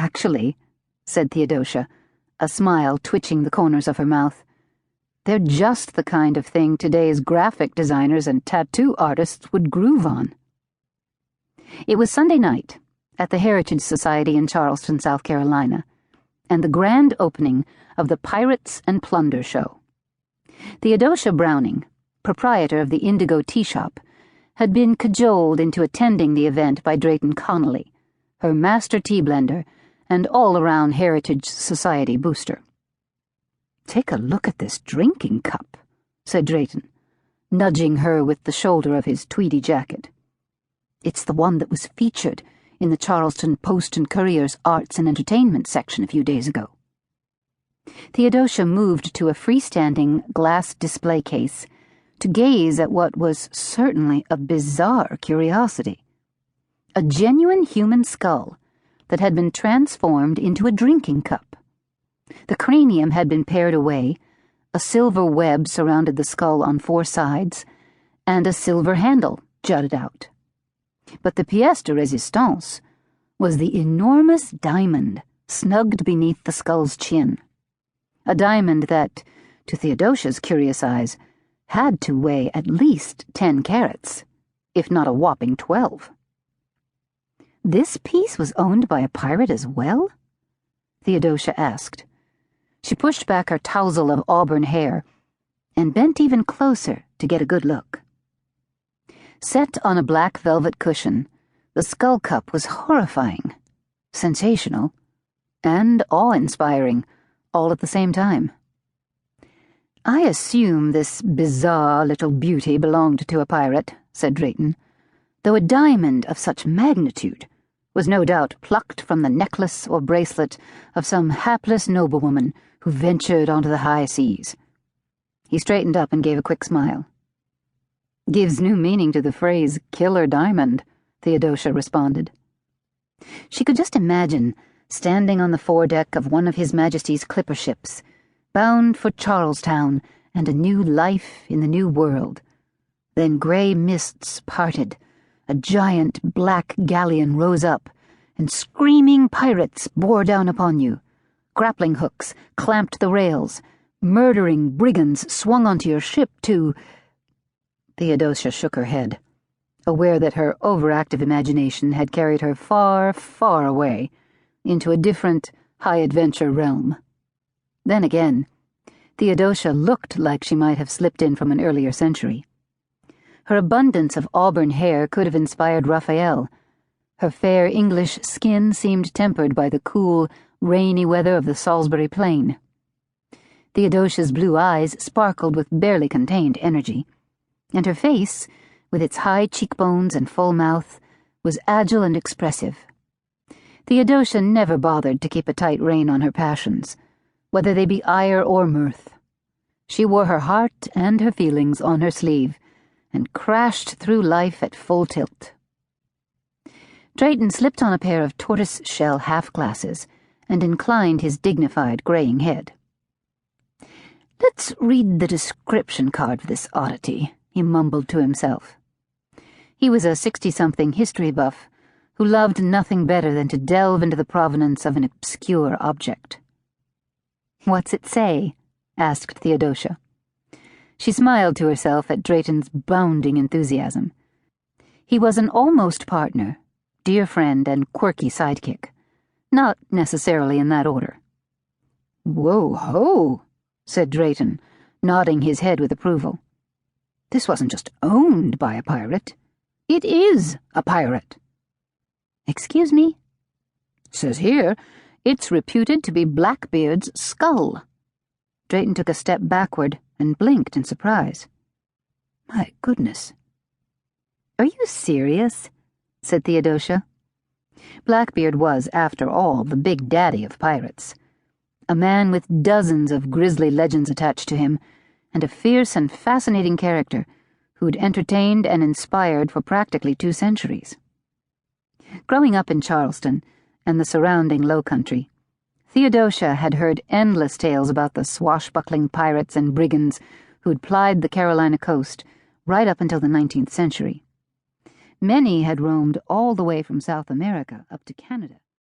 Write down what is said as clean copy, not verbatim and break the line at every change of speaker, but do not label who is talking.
Actually, said Theodosia, a smile twitching the corners of her mouth, they're just the kind of thing today's graphic designers and tattoo artists would groove on. It was Sunday night at the Heritage Society in Charleston, South Carolina, and the grand opening of the Pirates and Plunder show. Theodosia Browning, proprietor of the Indigo Tea Shop, had been cajoled into attending the event by Drayton Connolly, her master tea blender and all-around Heritage Society booster. "Take a look at this drinking cup," said Drayton, nudging her with the shoulder of his tweedy jacket. "It's the one that was featured in the Charleston Post and Courier's Arts and Entertainment section a few days ago." Theodosia moved to a freestanding glass display case to gaze at what was certainly a bizarre curiosity. A genuine human skull that had been transformed into a drinking cup. The cranium had been pared away, a silver web surrounded the skull on 4 sides, and a silver handle jutted out. But the pièce de résistance was the enormous diamond snugged beneath the skull's chin. A diamond that, to Theodosia's curious eyes, had to weigh at least 10 carats, if not a whopping 12. This piece was owned by a pirate as well? Theodosia asked. She pushed back her tousle of auburn hair and bent even closer to get a good look. Set on a black velvet cushion, the skull cup was horrifying, sensational, and awe-inspiring, all at the same time. "I assume this bizarre little beauty belonged to a pirate," said Drayton, "though a diamond of such magnitude was no doubt plucked from the necklace or bracelet of some hapless noblewoman who ventured onto the high seas." He straightened up and gave a quick smile. "Gives new meaning to the phrase killer diamond," Theodosia responded. She could just imagine standing on the foredeck of one of His Majesty's clipper ships, bound for Charlestown and a new life in the new world. Then grey mists parted, a giant black galleon rose up, and screaming pirates bore down upon you. Grappling hooks clamped the rails, murdering brigands swung onto your ship to— Theodosia shook her head, aware that her overactive imagination had carried her far, far away into a different, high-adventure realm. Then again, Theodosia looked like she might have slipped in from an earlier century. Her abundance of auburn hair could have inspired Raphael. Her fair English skin seemed tempered by the cool, rainy weather of the Salisbury Plain. Theodosia's blue eyes sparkled with barely contained energy, and her face, with its high cheekbones and full mouth, was agile and expressive. Theodosia never bothered to keep a tight rein on her passions, whether they be ire or mirth. She wore her heart and her feelings on her sleeve, and crashed through life at full tilt. Drayton slipped on a pair of tortoise-shell half-glasses and inclined his dignified graying head. "Let's read the description card for this oddity," he mumbled to himself. He was a 60-something history buff who loved nothing better than to delve into the provenance of an obscure object. "What's it say?" asked Theodosia. She smiled to herself at Drayton's bounding enthusiasm. He was an almost partner, dear friend, and quirky sidekick, not necessarily in that order. "Whoa-ho," said Drayton, nodding his head with approval. "This wasn't just owned by a pirate. It is a pirate." "Excuse me?" "Says here, it's reputed to be Blackbeard's skull." Drayton took a step backward and blinked in surprise. "My goodness." "Are you serious?" said Theodosia. Blackbeard was, after all, the big daddy of pirates, a man with dozens of grisly legends attached to him, and a fierce and fascinating character who'd entertained and inspired for practically 2 centuries. Growing up in Charleston and the surrounding Low Country, Theodosia had heard endless tales about the swashbuckling pirates and brigands who'd plied the Carolina coast right up until the 19th century. Many had roamed all the way from South America up to Canada.